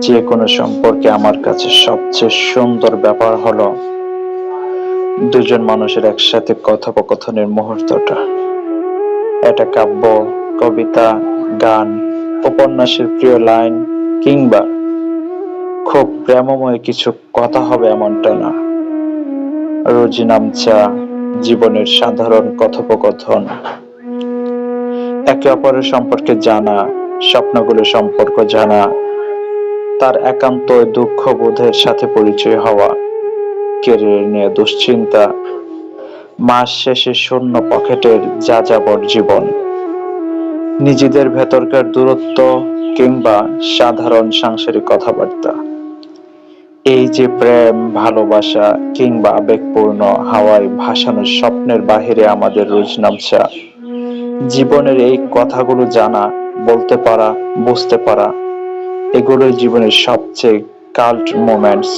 যে কোনো সম্পর্কে আমার কাছে সবচেয়ে সুন্দর ব্যাপার হলো দুজন মানুষের একসাথে কথোপকথনের মুহূর্তটা। এটা কাব্য, কবিতা, গান, উপন্যাসের প্রিয় লাইন কিংবা খুব প্রেমময় কিছু কথা হবে এমনটা না। রোজি নামচা জীবনের সাধারণ কথোপকথন, একে অপরের সম্পর্কে জানা, স্বপ্নগুলো সম্পর্ক জানা, তার একান্ত দুঃখ বোধের সাথে পরিচয় হওয়া, কেরিয়ার নিয়ে দুশ্চিন্তা, মাস শেষে শূন্য পকেটের যাযাবর জীবন, নিজেদের ভেতরকার দূরত্ব কিংবা সাধারণ সাংসারিক কথাবার্তা। এই যে প্রেম, ভালোবাসা কিংবা আবেগপূর্ণ হাওয়ায় ভাসানো স্বপ্নের বাহিরে আমাদের রোজ নামছা জীবনের এই কথাগুলো জানা, বলতে পারা, বুঝতে পারা, এগুলোই জীবনের সবচেয়ে কাল্ট মোমেন্টস।